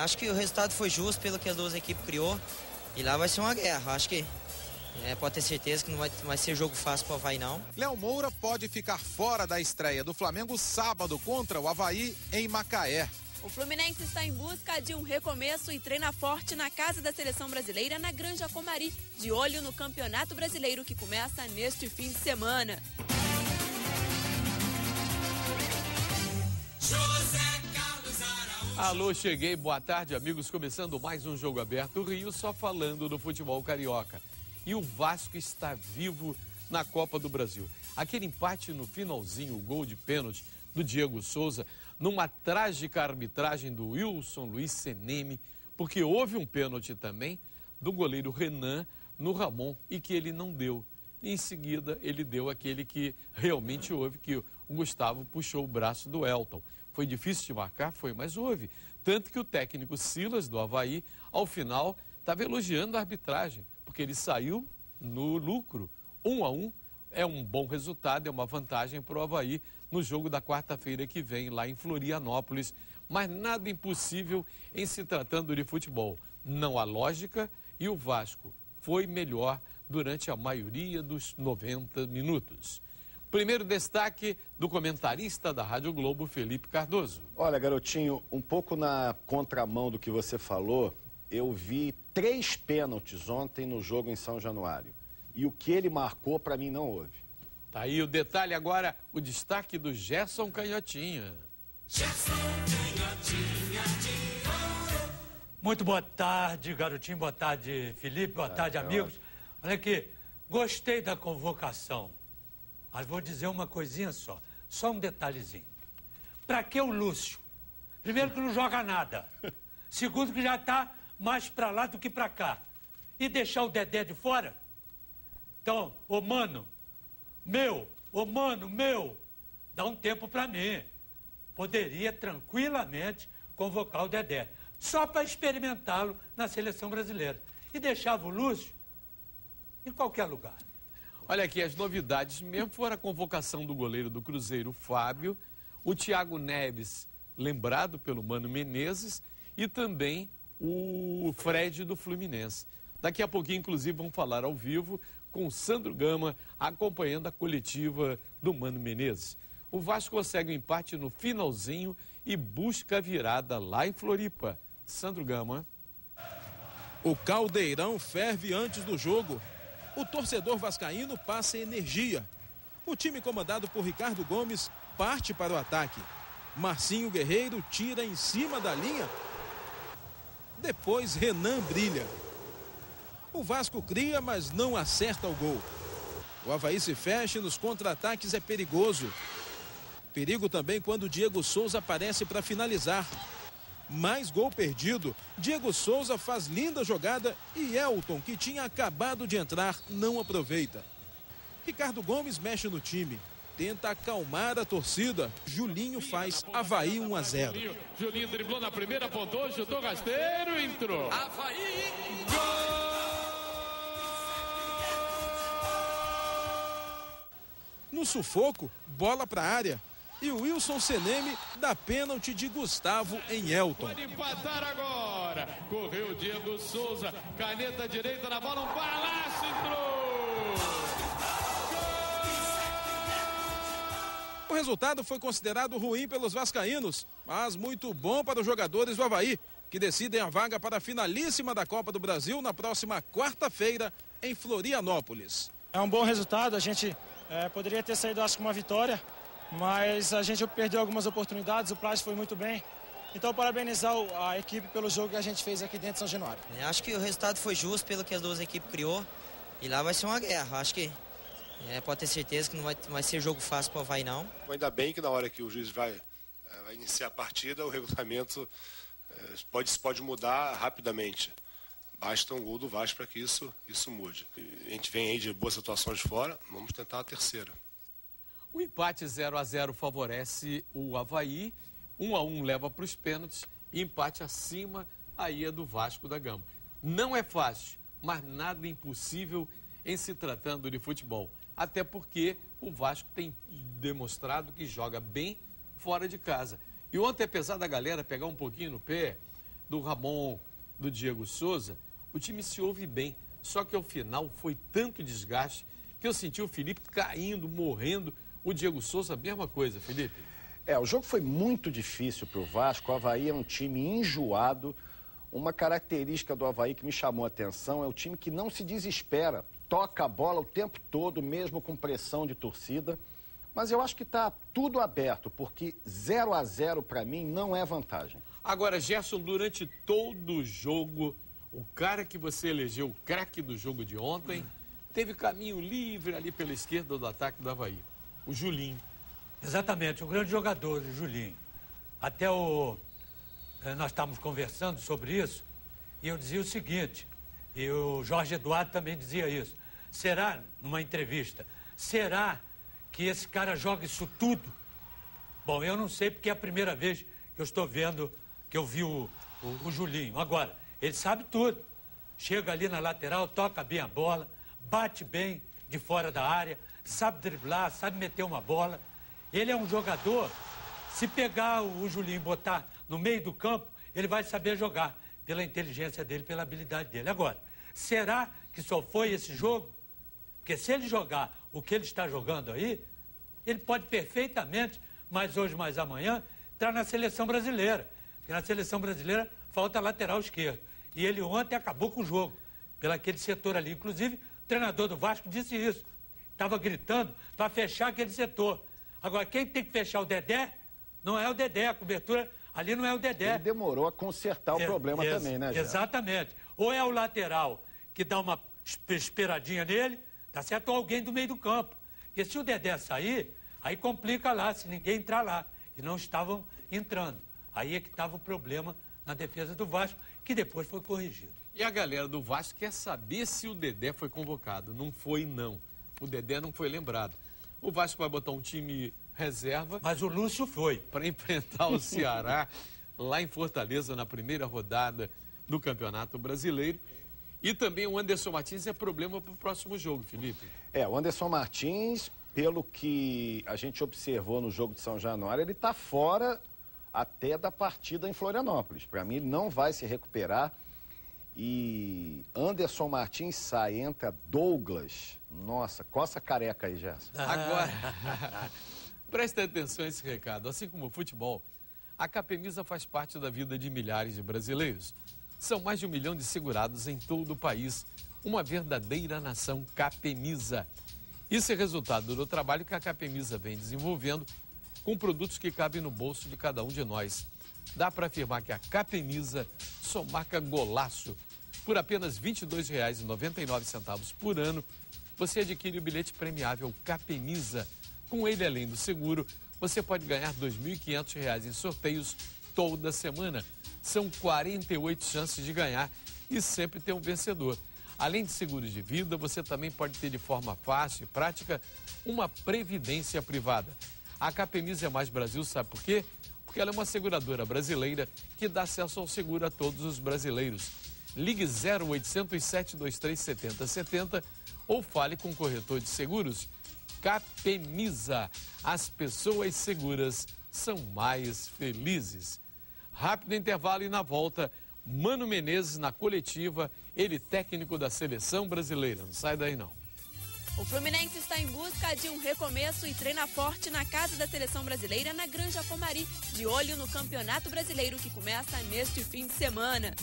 Acho que o resultado foi justo pelo que as duas equipes criou. E lá vai ser uma guerra. Acho que pode ter certeza que não vai ser jogo fácil para o Avaí, não. Léo Moura pode ficar fora da estreia do Flamengo sábado contra o Avaí em Macaé. O Fluminense está em busca de um recomeço e treina forte na casa da seleção brasileira na Granja Comari, de olho no Campeonato Brasileiro que começa neste fim de semana. Alô, cheguei, boa tarde, amigos, começando mais um Jogo Aberto Rio, só falando do futebol carioca. E o Vasco está vivo na Copa do Brasil. Aquele empate no finalzinho, o gol de pênalti do Diego Souza, numa trágica arbitragem do Wilson Luiz Seneme, porque houve um pênalti também do goleiro Renan no Ramon e que ele não deu. E em seguida ele deu aquele que realmente houve, que o Gustavo puxou o braço do Elton. Foi difícil de marcar? Foi, mas houve. Tanto que o técnico Silas, do Avaí, ao final, estava elogiando a arbitragem, porque ele saiu no lucro. 1-1 é um bom resultado, é uma vantagem para o Avaí no jogo da quarta-feira que vem, lá em Florianópolis. Mas nada impossível em se tratando de futebol. Não há lógica e o Vasco foi melhor durante a maioria dos 90 minutos. Primeiro destaque do comentarista da Rádio Globo, Felipe Cardoso. Olha, garotinho, um pouco na contramão do que você falou, eu vi 3 pênaltis ontem no jogo em São Januário. E o que ele marcou, para mim, não houve. Tá aí o detalhe agora, o destaque do Gerson Canhotinha. Gerson Canhotinha de Ouro. Muito boa tarde, garotinho. Boa tarde, Felipe. Boa tarde, amigos. Olha aqui, gostei da convocação. Mas vou dizer uma coisinha só um detalhezinho. Pra que o Lúcio? Primeiro que não joga nada. Segundo que já tá mais pra lá do que pra cá. E deixar o Dedé de fora? Então, ô mano meu, dá um tempo pra mim. Poderia tranquilamente convocar o Dedé. Só pra experimentá-lo na seleção brasileira. E deixava o Lúcio em qualquer lugar. Olha aqui, as novidades mesmo foram a convocação do goleiro do Cruzeiro, Fábio, o Thiago Neves, lembrado pelo Mano Menezes, e também o Fred do Fluminense. Daqui a pouquinho, inclusive, vamos falar ao vivo com o Sandro Gama, acompanhando a coletiva do Mano Menezes. O Vasco consegue um empate no finalzinho e busca a virada lá em Floripa. Sandro Gama. O caldeirão ferve antes do jogo. O torcedor vascaíno passa energia. O time comandado por Ricardo Gomes parte para o ataque. Marcinho Guerreiro tira em cima da linha. Depois Renan brilha. O Vasco cria, mas não acerta o gol. O Avaí se fecha e nos contra-ataques é perigoso. Perigo também quando Diego Souza aparece para finalizar. Mais gol perdido. Diego Souza faz linda jogada e Elton, que tinha acabado de entrar, não aproveita. Ricardo Gomes mexe no time. Tenta acalmar a torcida. Julinho faz Avaí 1-0. Julinho driblou na primeira, apontou, chutou rasteiro, entrou. Avaí, gol! No sufoco, bola para a área. E o Wilson Seneme dá pênalti de Gustavo em Elton. Pode empatar agora. Correu o Diego Souza. Caneta direita na bola. Um balaço, entrou. O resultado foi considerado ruim pelos vascaínos, mas muito bom para os jogadores do Avaí, que decidem a vaga para a finalíssima da Copa do Brasil na próxima quarta-feira em Florianópolis. É um bom resultado. A gente poderia ter saído, acho que, uma vitória. Mas a gente perdeu algumas oportunidades, o Plástico foi muito bem. Então, parabenizar a equipe pelo jogo que a gente fez aqui dentro de São Januário. Acho que o resultado foi justo pelo que as duas equipes criou. E lá vai ser uma guerra. Acho que pode ter certeza que não vai ser jogo fácil para o Avaí, não. Ainda bem que na hora que o juiz vai iniciar a partida, o regulamento pode mudar rapidamente. Basta um gol do Vasco para que isso mude. A gente vem aí de boas situações fora, vamos tentar a terceira. O empate 0-0 favorece o Avaí, 1-1 leva para os pênaltis e empate acima aí é do Vasco da Gama. Não é fácil, mas nada impossível em se tratando de futebol. Até porque o Vasco tem demonstrado que joga bem fora de casa. E ontem, apesar da galera pegar um pouquinho no pé, do Ramon, do Diego Souza, o time se ouve bem. Só que ao final foi tanto desgaste que eu senti o Felipe caindo, morrendo. O Diego Souza, a mesma coisa, Felipe. O jogo foi muito difícil para o Vasco. O Avaí é um time enjoado. Uma característica do Avaí que me chamou a atenção é o time que não se desespera. Toca a bola o tempo todo, mesmo com pressão de torcida. Mas eu acho que está tudo aberto, porque 0-0 para mim não é vantagem. Agora, Gerson, durante todo o jogo, o cara que você elegeu o craque do jogo de ontem, teve caminho livre ali pela esquerda do ataque do Avaí. O Julinho. Exatamente, um grande jogador, o Julinho. Até nós estávamos conversando sobre isso e eu dizia o seguinte, e o Jorge Eduardo também dizia isso. Será, numa entrevista, será que esse cara joga isso tudo? Bom, eu não sei porque é a primeira vez que eu estou vendo, que eu vi o Julinho. Agora, ele sabe tudo. Chega ali na lateral, toca bem a bola, bate bem de fora da área, sabe driblar, sabe meter uma bola. Ele é um jogador, se pegar o Julinho e botar no meio do campo, ele vai saber jogar pela inteligência dele, pela habilidade dele. Agora, será que só foi esse jogo? Porque se ele jogar o que ele está jogando aí, ele pode perfeitamente, mais hoje, mais amanhã, entrar na seleção brasileira. Porque na seleção brasileira falta lateral esquerdo. E ele ontem acabou com o jogo, pelo aquele setor ali. Inclusive, o treinador do Vasco disse isso. Estava gritando para fechar aquele setor. Agora, quem tem que fechar o Dedé, não é o Dedé. A cobertura ali não é o Dedé. Ele demorou a consertar o problema também, né, Gerson? Exatamente. Ou é o lateral que dá uma esperadinha nele, tá certo? Ou alguém do meio do campo. Porque se o Dedé sair, aí complica lá, se ninguém entrar lá. E não estavam entrando. Aí é que estava o problema na defesa do Vasco, que depois foi corrigido. E a galera do Vasco quer saber se o Dedé foi convocado. Não foi, não. O Dedé não foi lembrado. O Vasco vai botar um time reserva. Mas o Lúcio foi. Para enfrentar o Ceará lá em Fortaleza na primeira rodada do Campeonato Brasileiro. E também o Anderson Martins é problema para o próximo jogo, Felipe. O Anderson Martins, pelo que a gente observou no jogo de São Januário, ele está fora até da partida em Florianópolis. Para mim, ele não vai se recuperar. E Anderson Martins sai, entra Douglas. Nossa, coça careca aí, Gerson. Agora, presta atenção a esse recado. Assim como o futebol, a Capemisa faz parte da vida de milhares de brasileiros. São mais de 1 milhão de segurados em todo o país. Uma verdadeira nação Capemisa. Isso é resultado do trabalho que a Capemisa vem desenvolvendo com produtos que cabem no bolso de cada um de nós. Dá para afirmar que a Capemisa só marca golaço. Por apenas R$ 22,99 por ano, você adquire o bilhete premiável Capemisa. Com ele, além do seguro, você pode ganhar R$ 2.500 em sorteios toda semana. São 48 chances de ganhar e sempre ter um vencedor. Além de seguros de vida, você também pode ter de forma fácil e prática uma previdência privada. A Capemisa é mais Brasil, sabe por quê? Porque ela é uma seguradora brasileira que dá acesso ao seguro a todos os brasileiros. Ligue 0800 723 7070 ou fale com o corretor de seguros. Capemisa, as pessoas seguras são mais felizes. Rápido intervalo e na volta, Mano Menezes na coletiva, ele técnico da seleção brasileira. Não sai daí não. O Fluminense está em busca de um recomeço e treina forte na casa da seleção brasileira na Granja Comari, de olho no Campeonato Brasileiro que começa neste fim de semana.